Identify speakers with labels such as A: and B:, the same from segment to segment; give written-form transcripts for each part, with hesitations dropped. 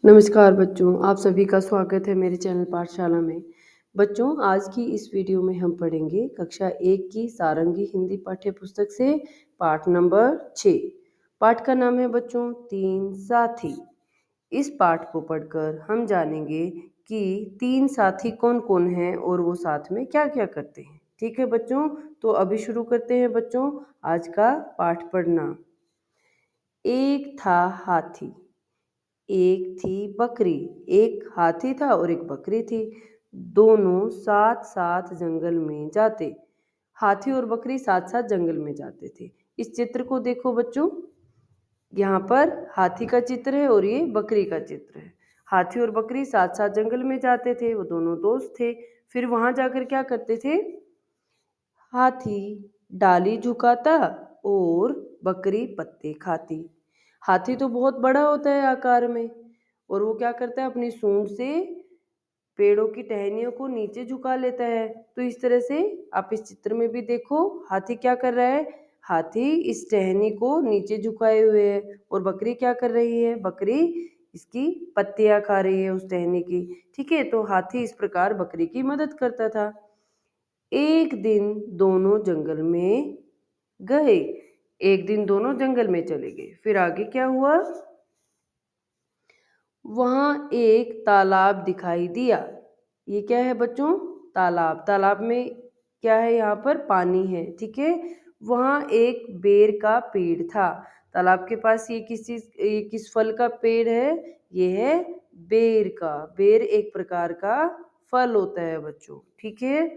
A: नमस्कार बच्चों, आप सभी का स्वागत है मेरे चैनल पाठशाला में। बच्चों, आज की इस वीडियो में हम पढ़ेंगे कक्षा 1 की सारंगी हिंदी पाठ्य पुस्तक से पाठ नंबर 6। पाठ का नाम है बच्चों तीन साथी। इस पाठ को पढ़कर हम जानेंगे कि तीन साथी कौन कौन हैं और वो साथ में क्या क्या करते हैं। ठीक है बच्चों, तो अभी शुरू करते हैं बच्चों आज का पाठ पढ़ना। एक था हाथी, एक थी बकरी। एक हाथी था और एक बकरी थी। दोनों साथ साथ जंगल में जाते। हाथी और बकरी साथ साथ जंगल में जाते थे। इस चित्र को देखो बच्चों, यहाँ पर हाथी का चित्र है और ये बकरी का चित्र है। हाथी और बकरी साथ साथ जंगल में जाते थे, वो दोनों दोस्त थे। फिर वहां जाकर क्या करते थे? हाथी डाली झुकाता और बकरी पत्ते खाती। हाथी तो बहुत बड़ा होता है आकार में, और वो क्या करता है, अपनी सूंड से पेड़ों की टहनियों को नीचे झुका लेता है। तो इस तरह से आप इस चित्र में भी देखो, हाथी क्या कर रहा है? हाथी इस टहनी को नीचे झुकाए हुए है, और बकरी क्या कर रही है? बकरी इसकी पत्तियां खा रही है उस टहनी की। ठीक है, तो हाथी इस प्रकार बकरी की मदद करता था। एक दिन दोनों जंगल में गए। एक दिन दोनों जंगल में चले गए। फिर आगे क्या हुआ? वहां एक तालाब दिखाई दिया। ये क्या है बच्चों? तालाब। तालाब में क्या है? यहाँ पर पानी है। ठीक है, वहां एक बेर का पेड़ था। तालाब के पास ये किस फल का पेड़ है? ये है बेर का। बेर एक प्रकार का फल होता है बच्चों। ठीक है,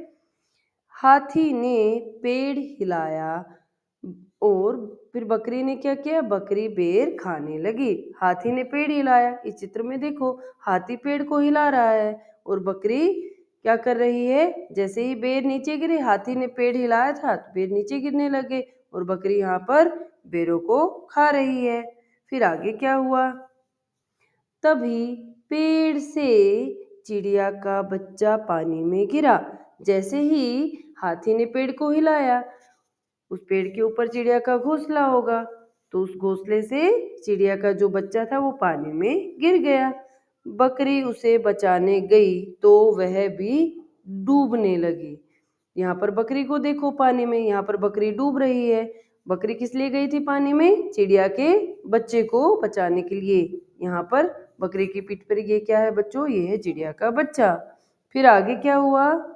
A: हाथी ने पेड़ हिलाया और फिर बकरी ने क्या किया? बकरी बेर खाने लगी। हाथी ने पेड़ हिलाया। इस चित्र में देखो, हाथी पेड़ को हिला रहा है और बकरी क्या कर रही है? जैसे ही बेर नीचे गिरे, हाथी ने पेड़ हिलाया था तो बेर नीचे गिरने लगे और बकरी यहाँ पर बेरों को खा रही है। फिर आगे क्या हुआ? तभी पेड़ से चिड़िया का बच्चा पानी में गिरा। जैसे ही हाथी ने पेड़ को हिलाया, उस पेड़ के ऊपर चिड़िया का घोंसला होगा, तो उस घोंसले से चिड़िया का जो बच्चा था वो पानी में गिर गया। बकरी उसे बचाने गई तो वह भी डूबने लगी। यहाँ पर बकरी को देखो पानी में, यहाँ पर बकरी डूब रही है। बकरी किस लिए गई थी पानी में? चिड़िया के बच्चे को बचाने के लिए। यहाँ पर बकरी की पीठ पर ये क्या है बच्चों? ये है चिड़िया का बच्चा। फिर आगे क्या हुआ?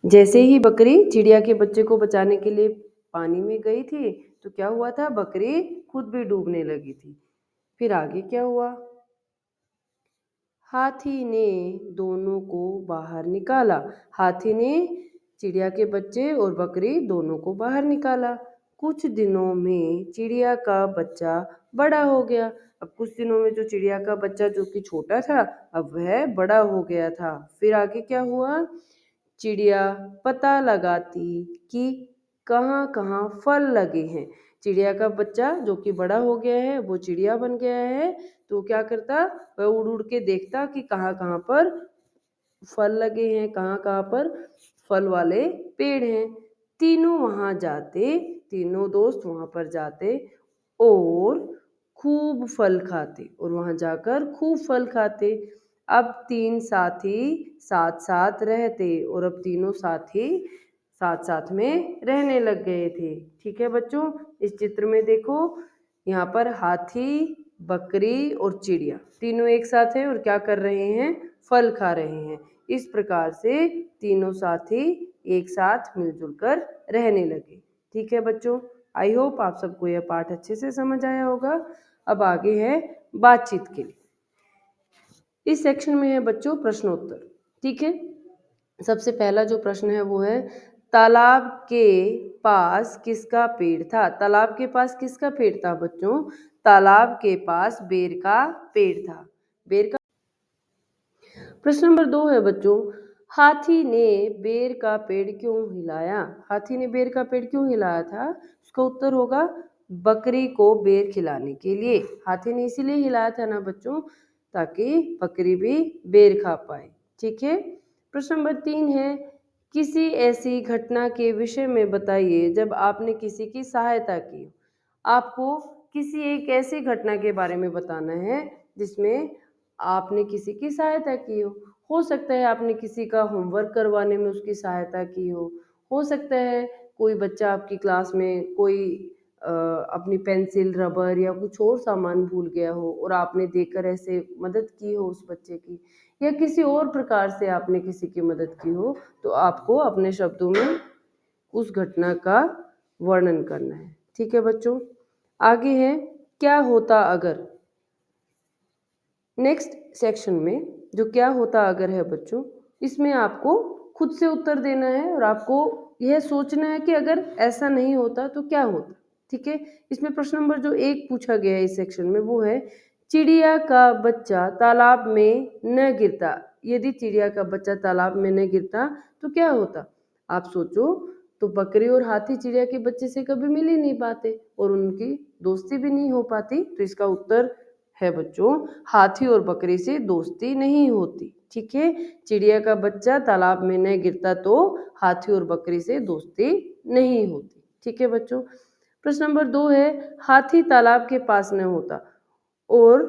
A: जैसे ही बकरी चिड़िया के बच्चे को बचाने के लिए पानी में गई थी, तो क्या हुआ था? बकरी खुद भी डूबने लगी थी। फिर आगे क्या हुआ? हाथी ने दोनों को बाहर निकाला। हाथी ने चिड़िया के बच्चे और बकरी दोनों को बाहर निकाला। कुछ दिनों में चिड़िया का बच्चा बड़ा हो गया। अब कुछ दिनों में जो चिड़िया का बच्चा जो कि छोटा था, अब वह बड़ा हो गया था। फिर आगे क्या हुआ? चिड़िया पता लगाती कि कहाँ कहाँ फल लगे हैं। चिड़िया का बच्चा जो कि बड़ा हो गया है, वो चिड़िया बन गया है, तो क्या करता? वह उड़ उड़ के देखता कि कहाँ कहाँ पर फल लगे हैं, कहाँ कहाँ पर फल वाले पेड़ हैं। तीनों वहाँ जाते, तीनों दोस्त वहाँ पर जाते और खूब फल खाते, और वहाँ जाकर खूब फल खाते। अब तीन साथी साथ साथ रहते और अब तीनों साथी साथ साथ में रहने लग गए थे। ठीक है बच्चों, इस चित्र में देखो, यहाँ पर हाथी, बकरी और चिड़िया तीनों एक साथ हैं और क्या कर रहे हैं? फल खा रहे हैं। इस प्रकार से तीनों साथी एक साथ मिलजुल कर रहने लगे। ठीक है बच्चों, आई होप आप सबको यह पाठ अच्छे से समझ आया होगा। अब आगे है बातचीत के लिए। इस सेक्शन में है बच्चों प्रश्नोत्तर। ठीक है, सबसे पहला जो प्रश्न है वो है, तालाब के पास किसका पेड़ था? तालाब के पास किसका पेड़ था बच्चों? तालाब के पास बेर का पेड़ था। बेर का। प्रश्न नंबर 2 है बच्चों, हाथी ने बेर का पेड़ क्यों हिलाया? हाथी ने बेर का पेड़ क्यों हिलाया था? उसका उत्तर होगा बकरी को बेर खिलाने के लिए। हाथी ने इसीलिए हिलाया था ना बच्चों, ताकि बकरी भी बेर खा पाए। ठीक है, प्रश्न नंबर 3 है, किसी ऐसी घटना के विषय में बताइए जब आपने किसी की सहायता की। आपको किसी एक ऐसी घटना के बारे में बताना है जिसमें आपने किसी की सहायता की हो सकता है आपने किसी का होमवर्क करवाने में उसकी सहायता की हो सकता है कोई बच्चा आपकी क्लास में कोई अपनी पेंसिल रबर या कुछ और सामान भूल गया हो और आपने देकर ऐसे मदद की हो उस बच्चे की, या किसी और प्रकार से आपने किसी की मदद की हो, तो आपको अपने शब्दों में उस घटना का वर्णन करना है। ठीक है बच्चों, आगे है क्या होता अगर। नेक्स्ट सेक्शन में जो क्या होता अगर है बच्चों, इसमें आपको खुद से उत्तर देना है और आपको यह सोचना है कि अगर ऐसा नहीं होता तो क्या होता। ठीक है, इसमें प्रश्न नंबर जो 1 पूछा गया है इस सेक्शन में वो है चिड़िया का बच्चा तालाब में न गिरता। यदि चिड़िया का बच्चा तालाब में न गिरता तो क्या होता। आप सोचो, तो बकरी और हाथी चिड़िया के बच्चे से कभी मिल ही नहीं पाते और उनकी दोस्ती भी नहीं हो पाती, तो इसका उत्तर है बच्चों हाथी और बकरी से दोस्ती नहीं होती। ठीक है, चिड़िया का बच्चा तालाब में न गिरता तो हाथी और बकरी से दोस्ती नहीं होती। ठीक है बच्चों, प्रश्न नंबर 2 है हाथी तालाब के पास न होता, और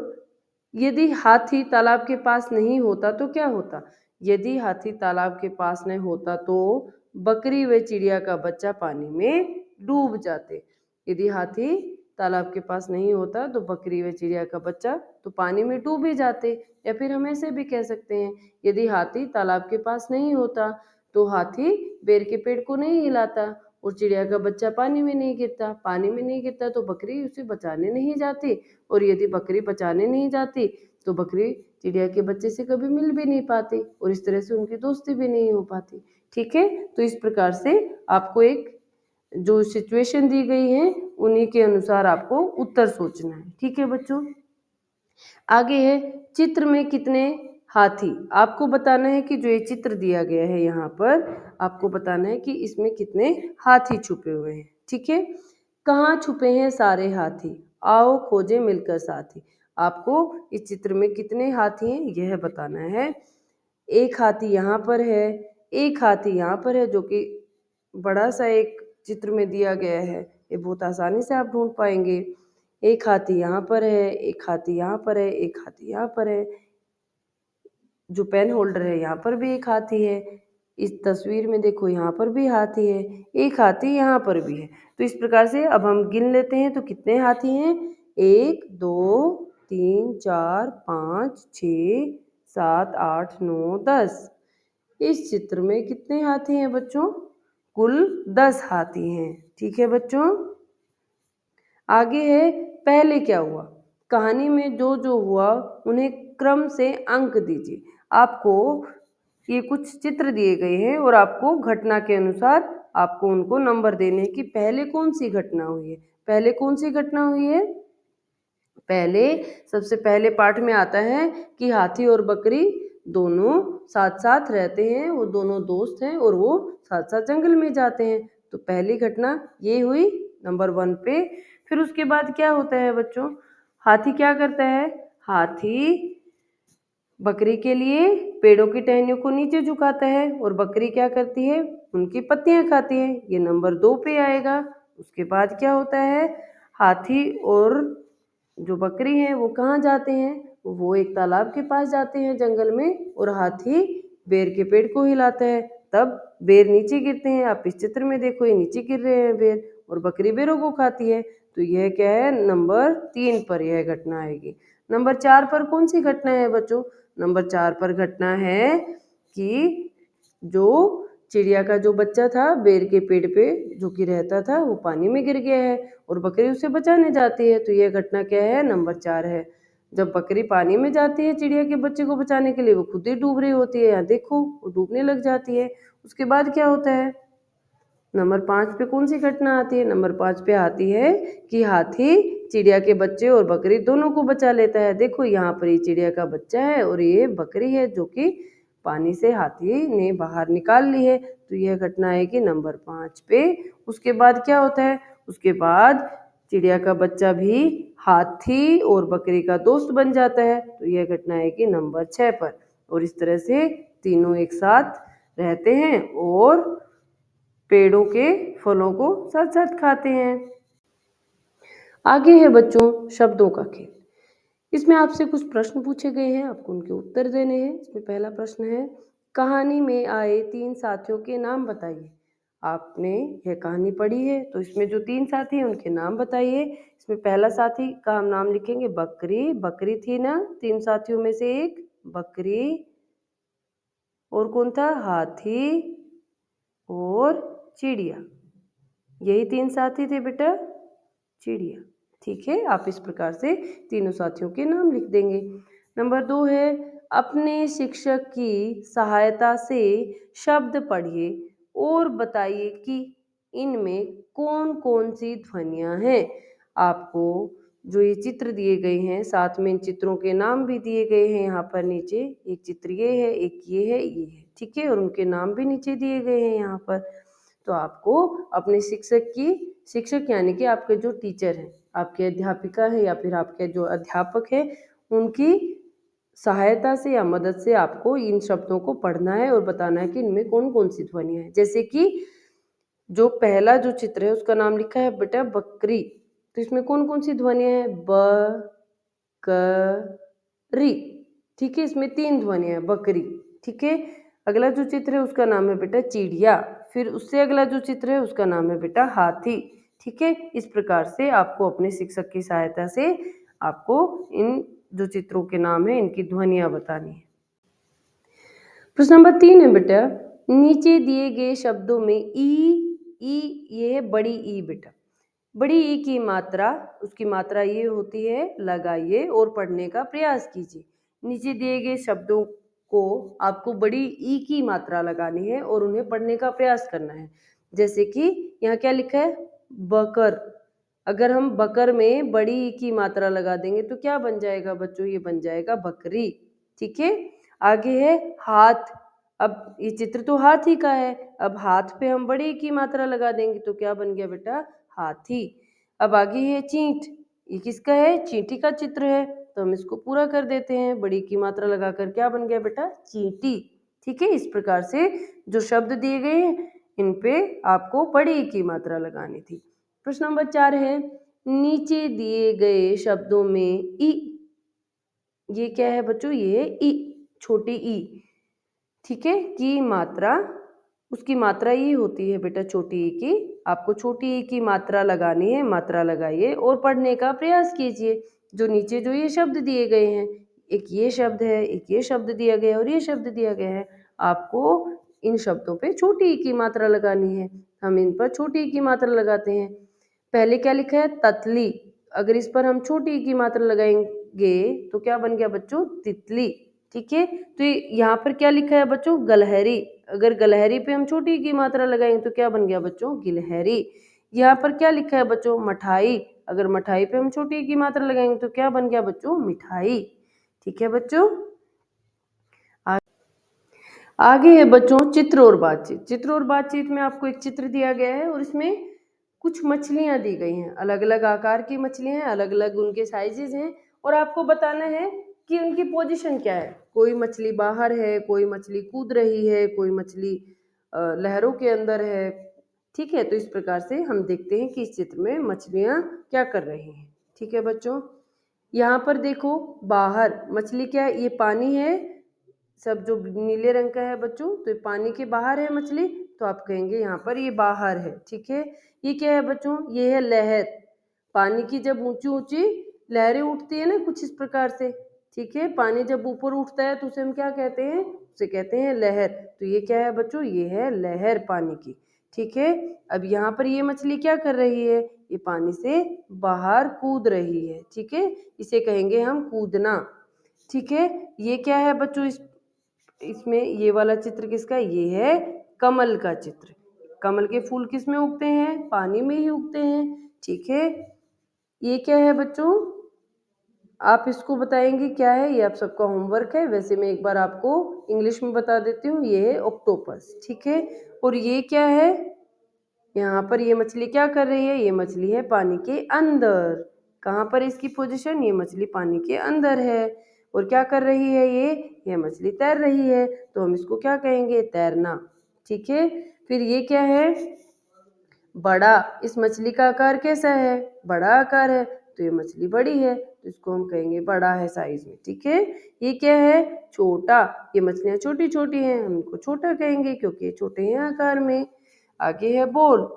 A: यदि हाथी तालाब के पास नहीं होता तो क्या होता। यदि हाथी तालाब के पास नहीं होता तो बकरी व चिड़िया का बच्चा पानी में डूब जाते। यदि हाथी तालाब के पास नहीं होता तो बकरी व चिड़िया का बच्चा तो पानी में डूब ही जाते। या फिर हम ऐसे भी कह सकते हैं यदि हाथी तालाब के पास नहीं होता तो हाथी बेर के पेड़ को नहीं हिलाता और चिड़िया का बच्चा पानी में नहीं गिरता। पानी में नहीं गिरता तो बकरी उसे बचाने नहीं जाती, और यदि बकरी बचाने नहीं जाती तो बकरी चिड़िया के बच्चे से कभी मिल भी नहीं पाती और इस तरह से उनकी दोस्ती भी नहीं हो पाती। ठीक है, तो इस प्रकार से आपको एक जो सिचुएशन दी गई है उन्हीं के अनुसार आपको उत्तर सोचना है। ठीक है बच्चों, आगे है चित्र में कितने हाथी। आपको बताना है कि जो ये चित्र दिया गया है यहाँ पर आपको बताना है कि इसमें कितने हाथी छुपे हुए हैं। ठीक है, कहाँ छुपे हैं सारे हाथी, आओ खोजे मिलकर साथी। आपको इस चित्र में कितने हाथी हैं यह बताना है। एक हाथी यहाँ पर है, एक हाथी यहाँ पर है, जो कि बड़ा सा एक चित्र में दिया गया है, ये बहुत आसानी से आप ढूंढ पाएंगे। एक हाथी यहाँ पर है, एक हाथी यहाँ पर है, एक हाथी यहाँ पर है, जो पेन होल्डर है यहाँ पर भी एक हाथी है, इस तस्वीर में देखो यहाँ पर भी हाथी है, एक हाथी यहाँ पर भी है। तो इस प्रकार से अब हम गिन लेते हैं तो कितने हाथी हैं, 1 2 3 4 5 6 7 8 9 10। इस चित्र में कितने हाथी हैं बच्चों, कुल 10 हाथी हैं। ठीक है बच्चों, आगे है पहले क्या हुआ। कहानी में जो जो हुआ उन्हें क्रम से अंक दीजिए। आपको ये कुछ चित्र दिए गए हैं और आपको घटना के अनुसार आपको उनको नंबर देने हैं कि पहले कौन सी घटना हुई है। पहले कौन सी घटना हुई है, पहले सबसे पहले पार्ट में आता है कि हाथी और बकरी दोनों साथ साथ रहते हैं, वो दोनों दोस्त हैं और वो साथ साथ जंगल में जाते हैं। तो पहली घटना ये हुई नंबर 1 पे। फिर उसके बाद क्या होता है बच्चों, हाथी क्या करता है, हाथी बकरी के लिए पेड़ों की टहनियों को नीचे झुकाता है और बकरी क्या करती है, उनकी पत्तियां खाती है, ये नंबर 2 पे आएगा। उसके बाद क्या होता है, हाथी और जो बकरी है वो कहाँ जाते हैं, वो एक तालाब के पास जाते हैं जंगल में, और हाथी बेर के पेड़ को हिलाता है, तब बेर नीचे गिरते हैं। आप इस चित्र में देखो ये नीचे गिर रहे हैं बेर, और बकरी बेरों को खाती है। तो यह क्या है, नंबर 3 पर यह घटना आएगी। नंबर 4 पर कौन सी घटना है बच्चों, नंबर 4 पर घटना है कि जो चिड़िया का जो बच्चा था बेर के पेड़ पे जो कि रहता था वो पानी में गिर गया है और बकरी उसे बचाने जाती है। तो यह घटना क्या है, नंबर 4 है। जब बकरी पानी में जाती है चिड़िया के बच्चे को बचाने के लिए, वो खुद ही डूब रही होती है, यहाँ देखो वो डूबने लग जाती है। उसके बाद क्या होता है, नंबर 5 पे कौन सी घटना आती है, नंबर 5 पे आती है कि हाथी चिड़िया के बच्चे और बकरी दोनों को बचा लेता है। देखो यहाँ पर ये चिड़िया का बच्चा है और ये बकरी है जो कि पानी से हाथी ने बाहर निकाल ली है। तो यह घटना आएगी नंबर 5 पे। उसके बाद क्या होता है, उसके बाद चिड़िया का बच्चा भी हाथी और बकरी का दोस्त बन जाता है। तो यह घटना आएगी नंबर 6 पर। और इस तरह से तीनों एक साथ रहते हैं और पेड़ों के फलों को साथ साथ खाते हैं। आगे है बच्चों शब्दों का खेल। इसमें आपसे कुछ प्रश्न पूछे गए हैं, आपको उनके उत्तर देने हैं। इसमें पहला प्रश्न है, कहानी में आए 3 साथियों के नाम बताइए। आपने यह कहानी पढ़ी है, तो इसमें जो 3 साथी हैं उनके नाम बताइए। इसमें पहला साथी का हम नाम लिखेंगे बकरी, बकरी थी ना 3 साथियों में से एक, बकरी। और कौन था? हाथी और चिड़िया। यही 3 साथी थे बेटा, चिड़िया। ठीक है, आप इस प्रकार से तीनों साथियों के नाम लिख देंगे। नंबर 2 है, अपने शिक्षक की सहायता से शब्द पढ़िए और बताइए कि इनमें कौन कौन सी ध्वनियाँ हैं। आपको जो ये चित्र दिए गए हैं, साथ में इन चित्रों के नाम भी दिए गए हैं यहाँ पर नीचे। एक चित्र ये है, एक ये है, ये है, ठीक है, और उनके नाम भी नीचे दिए गए हैं यहाँ पर। तो आपको अपने शिक्षक यानी कि आपके जो टीचर हैं, आपके अध्यापिका है या फिर आपके जो अध्यापक है, उनकी सहायता से या मदद से आपको इन शब्दों को पढ़ना है और बताना है कि इनमें कौन कौन सी ध्वनियाँ हैं। जैसे कि जो पहला जो चित्र है उसका नाम लिखा है बेटा बकरी, तो इसमें कौन कौन सी ध्वनियाँ हैं? ब क री। ठीक है, इसमें 3 ध्वनियाँ हैं, बकरी। ठीक है, अगला जो चित्र है उसका नाम है बेटा चिड़िया, फिर उससे अगला जो चित्र है उसका नाम है बेटा हाथी। ठीक है, इस प्रकार से आपको अपने शिक्षक की सहायता से आपको इन जो चित्रों के नाम है इनकी ध्वनियाँ बतानी है। प्रश्न नंबर 3 है बेटा, नीचे दिए गए शब्दों में ये है बड़ी ई बेटा। बड़ी ई की मात्रा, उसकी मात्रा ये होती है, लगाइए और पढ़ने का प्रयास कीजिए। नीचे दिए गए शब्दों को आपको बड़ी ई की मात्रा लगानी है और उन्हें पढ़ने का प्रयास करना है। जैसे कि यहाँ क्या लिखा है? बकर। अगर हम बकर में बड़ी ई की मात्रा लगा देंगे तो क्या बन जाएगा बच्चों? ये बन जाएगा बकरी। ठीक है, आगे है हाथ। अब ये चित्र तो हाथी का है, अब हाथ पे हम बड़ी ई की मात्रा लगा देंगे तो क्या बन गया बेटा? हाथी। अब आगे है चींट, ये किसका है? चींटी का चित्र है, तो हम इसको पूरा कर देते हैं, बड़ी की मात्रा लगाकर क्या बन गया बेटा? चींटी। ठीक है, इस प्रकार से जो शब्द दिए गए हैं इन पे आपको बड़ी की मात्रा लगानी थी। प्रश्न नंबर 4 है, नीचे दिए गए शब्दों में ई, ये क्या है बच्चों? ये है ई, छोटी ई। ठीक है, की मात्रा, उसकी मात्रा ये होती है बेटा छोटी ई की। आपको छोटी ई की मात्रा लगानी है, मात्रा लगाइए और पढ़ने का प्रयास कीजिए। जो नीचे जो ये शब्द दिए गए हैं, एक ये शब्द है, एक ये शब्द दिया गया है और ये शब्द दिया गया है, आपको इन शब्दों पे छोटी ई की मात्रा लगानी है। हम इन पर छोटी ई की मात्रा लगाते हैं। पहले क्या लिखा है? ततली। अगर इस पर हम छोटी ई की मात्रा लगाएंगे तो क्या बन गया बच्चों? तितली। ठीक है, तो यहाँ पर क्या लिखा है बच्चों? गलहरी। अगर गलहरी पे हम छोटी की मात्रा लगाएंगे तो क्या बन गया बच्चों? गिलहरी। यहाँ पर क्या लिखा है बच्चों? मठाई। अगर मठाई पे हम छोटी की मात्रा लगाएंगे तो क्या बन गया बच्चों? मिठाई। ठीक है बच्चों, आगे है बच्चों चित्र और बातचीत। चित्र और बातचीत में आपको एक चित्र दिया गया है और इसमें कुछ मछलियां दी गई हैं, अलग अलग आकार की मछलियां हैं, अलग अलग उनके साइजेस हैं और आपको बताना है कि उनकी पोजीशन क्या है। कोई मछली बाहर है, कोई मछली कूद रही है, कोई मछली लहरों के अंदर है। ठीक है, तो इस प्रकार से हम देखते हैं कि इस चित्र में मछलियां क्या कर रही हैं। ठीक है बच्चों, यहाँ पर देखो, बाहर मछली क्या है? ये पानी है, सब जो नीले रंग का है बच्चों, तो ये पानी के बाहर है मछली, तो आप कहेंगे यहाँ पर ये बाहर है। ठीक है, ये क्या है बच्चों? ये है लहर। पानी की जब ऊंची ऊंची लहरें उठती है ना कुछ इस प्रकार से, ठीक है, पानी जब ऊपर उठता है तो उसे हम क्या कहते हैं? उसे कहते हैं लहर। तो ये क्या है बच्चों? ये है लहर पानी की। ठीक है, अब यहाँ पर ये मछली क्या कर रही है? ये पानी से बाहर कूद रही है। ठीक है, इसे कहेंगे हम कूदना। ठीक है, ये क्या है बच्चों? इसमें ये वाला चित्र किसका? ये है कमल का चित्र। कमल के फूल किस में उगते हैं? पानी में ही उगते हैं। ठीक है, ये क्या है बच्चों? आप इसको बताएंगे क्या है? ये आप सबका होमवर्क है, वैसे मैं एक बार आपको इंग्लिश में बता देती हूँ। ये है ऑक्टोपस। ठीक है, और ये क्या है? यहाँ पर ये मछली क्या कर रही है? ये मछली है पानी के अंदर। कहाँ पर इसकी पोजीशन? ये मछली पानी के अंदर है। और क्या कर रही है ये मछली तैर रही है, तो हम इसको क्या कहेंगे? तैरना। ठीक है, फिर ये क्या है? बड़ा, इस मछली का आकार कैसा है? बड़ा आकार है, तो ये मछली बड़ी है, तो इसको हम कहेंगे बड़ा है साइज में। ठीक है। ये क्या है? छोटा, ये मछलियाँ छोटी छोटी हैं, हम इनको छोटा कहेंगे क्योंकि ये छोटे हैं आकार में। आगे है बोल,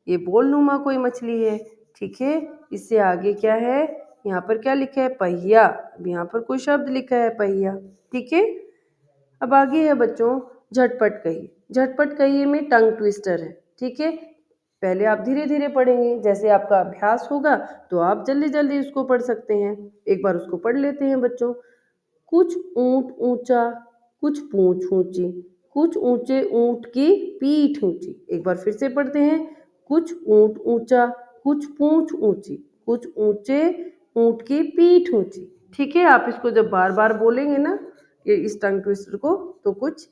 A: ये बोल नुमा कोई मछली है। ठीक है। इससे आगे क्या है? यहाँ पर क्या लिखा है? पहिया। अब यहाँ पर कोई शब्द लिखा है पहिया। ठीक है। अब आगे है बच्चों झटपट कहिए। झटपट कहिए में टंग ट्विस्टर है। ठीक है। पहले आप धीरे धीरे पढ़ेंगे, जैसे आपका अभ्यास होगा तो आप जल्दी जल्दी उसको पढ़ सकते हैं। एक बार उसको पढ़ लेते हैं बच्चों। कुछ ऊंट ऊंचा, कुछ पूंछ ऊंची, कुछ ऊंचे ऊंट की पीठ ऊंची। एक बार फिर से पढ़ते हैं। कुछ ऊंट ऊंचा, कुछ पूंछ ऊंची, कुछ ऊंचे ऊंट की पीठ ऊंची। ठीक है। आप इसको जब बार बार बोलेंगे ना, ये इस टंग ट्विस्टर को, तो कुछ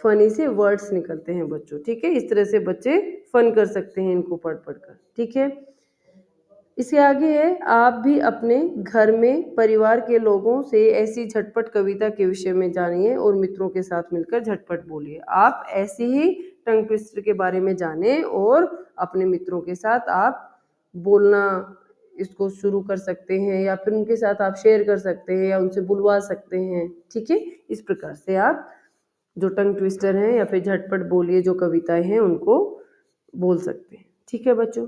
A: फनी से वर्ड्स निकलते हैं बच्चों। ठीक है। इस तरह से बच्चे फन कर सकते हैं इनको पढ़ पढ़ कर। ठीक है। इसके आगे है, आप भी अपने घर में परिवार के लोगों से ऐसी झटपट कविता के विषय में जानिए और मित्रों के साथ मिलकर झटपट बोलिए। आप ऐसे ही टंग ट्विस्टर के बारे में जानें और अपने मित्रों के साथ आप बोलना इसको शुरू कर सकते हैं, या फिर उनके साथ आप शेयर कर सकते हैं या उनसे बुलवा सकते हैं। ठीक है। इस प्रकार से आप जो टंग ट्विस्टर हैं या फिर झटपट बोलिए जो कविताएं हैं उनको बोल सकते हैं। ठीक है बच्चों।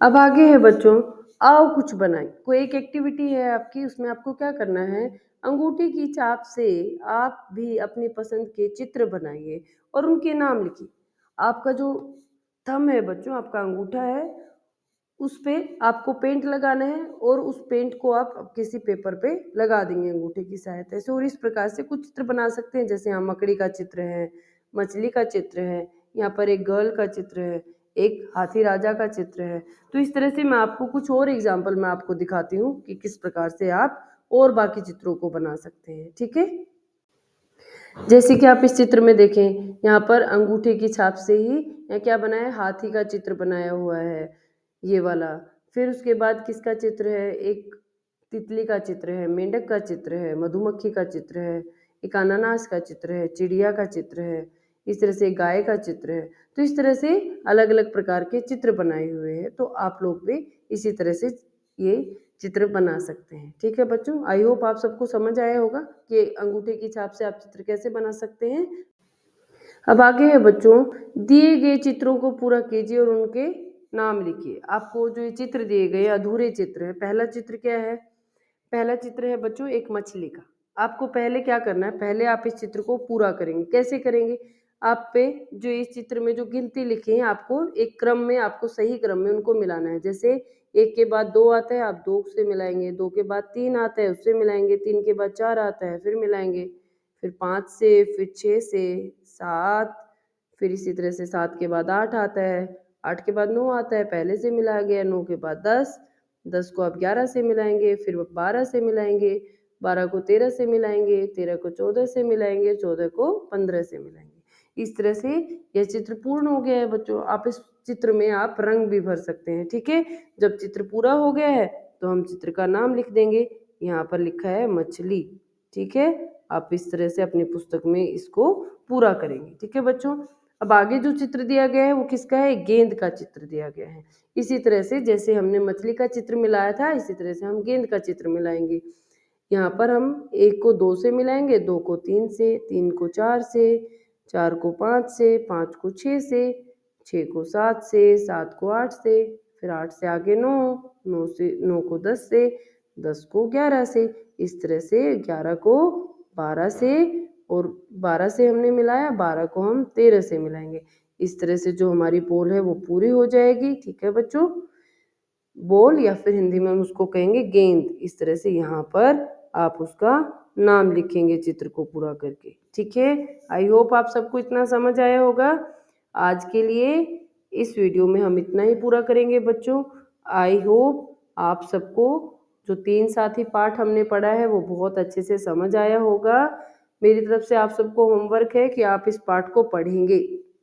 A: अब आगे है बच्चों, आओ कुछ बनाएं। कोई एक एक्टिविटी है आपकी, उसमें आपको क्या करना है? अंगूठी की छाप से आप भी अपनी पसंद के चित्र बनाइए और उनके नाम लिखिए। आपका जो थंब है बच्चों, आपका अंगूठा है, उस पे आपको पेंट लगाना है और उस पेंट को आप किसी पेपर पे लगा देंगे अंगूठे की सहायता से। और इस प्रकार से कुछ चित्र बना सकते हैं, जैसे यहाँ मकड़ी का चित्र है, मछली का चित्र है, यहाँ पर एक गर्ल का चित्र है, एक हाथी राजा का चित्र है। तो इस तरह से मैं आपको कुछ और एग्जाम्पल मैं आपको दिखाती हूँ कि किस प्रकार से आप और बाकी चित्रों को बना सकते हैं। ठीक है। जैसे कि आप इस चित्र में देखें, यहाँ पर अंगूठे की छाप से ही यहाँ क्या बना है? हाथी का चित्र बनाया हुआ है, ये वाला। फिर उसके बाद किसका चित्र है? एक तितली का चित्र है, मेंढक का चित्र है, मधुमक्खी का चित्र है, एक अनानास का चित्र है, चिड़िया का चित्र है, इस तरह से गाय का चित्र है। तो इस तरह से अलग अलग प्रकार के चित्र बनाए हुए हैं, तो आप लोग भी इसी तरह से ये चित्र बना सकते हैं। ठीक है बच्चों। आई होप आप सबको समझ आया होगा कि अंगूठे की छाप से आप चित्र कैसे बना सकते हैं। अब आगे है बच्चों, दिए गए चित्रों को पूरा कीजिए और उनके नाम लिखिए। आपको जो ये चित्र दिए गए अधूरे चित्र है, पहला चित्र क्या है? पहला चित्र है बच्चों एक मछली का। आपको पहले क्या करना है? पहले आप इस चित्र को पूरा करेंगे। कैसे करेंगे? आप पे जो इस चित्र में जो गिनती लिखी है, आपको एक क्रम में, आपको सही क्रम में उनको मिलाना है। जैसे एक के बाद दो आता है, आप दो से मिलाएंगे, दो के बाद तीन आता है, उससे मिलाएंगे, तीन के बाद चार आता है, फिर मिलाएंगे, फिर पाँच से, फिर छः से, सात, फिर इसी तरह से सात के बाद आठ आता है, आठ के बाद नौ आता है, पहले से मिलाया गया, नौ के बाद दस, दस को आप 11 से मिलाएंगे, फिर 12 से मिलाएंगे, 12 को 13 से मिलाएंगे, 13 को 14 से मिलाएंगे, 14 को 15 से मिलाएंगे। इस तरह से यह चित्र पूर्ण हो गया है बच्चों। आप इस चित्र में आप रंग भी भर सकते हैं। ठीक है। जब चित्र पूरा हो गया है तो हम चित्र का नाम लिख देंगे। यहाँ पर लिखा है मछली। ठीक है। आप इस तरह से अपनी पुस्तक में इसको पूरा करेंगे। ठीक है बच्चों। अब आगे जो चित्र दिया गया है वो किसका है? गेंद का चित्र दिया गया है। इसी तरह से जैसे हमने मछली का चित्र मिलाया था, इसी तरह से हम गेंद का चित्र मिलाएंगे। यहाँ पर हम एक को दो से मिलाएंगे, दो को तीन से, तीन को चार से, चार को पाँच से, पाँच को छः से, छः को सात से, सात को आठ से, फिर आठ से आगे नौ, नौ से, नौ को दस से, दस को 11 से, इस तरह से 11 को 12 से, और 12 से हमने मिलाया, 12 को हम 13 से मिलाएंगे। इस तरह से जो हमारी पोल है वो पूरी हो जाएगी। ठीक है बच्चों। बॉल, या फिर हिंदी में हम उसको कहेंगे गेंद। इस तरह से यहाँ पर आप उसका नाम लिखेंगे चित्र को पूरा करके। ठीक है। आई होप आप सबको इतना समझ आया होगा। आज के लिए इस वीडियो में हम इतना ही पूरा करेंगे बच्चों। आई होप आप सबको जो 3 साथी पाठ हमने पढ़ा है वो बहुत अच्छे से समझ आया होगा। मेरी तरफ से आप सबको होमवर्क है कि आप इस पाठ को पढ़ेंगे।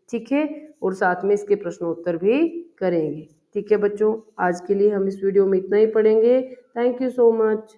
A: ठीक है। और साथ में इसके प्रश्नोत्तर भी करेंगे। ठीक है बच्चों। आज के लिए हम इस वीडियो में इतना ही पढ़ेंगे। Thank you so much.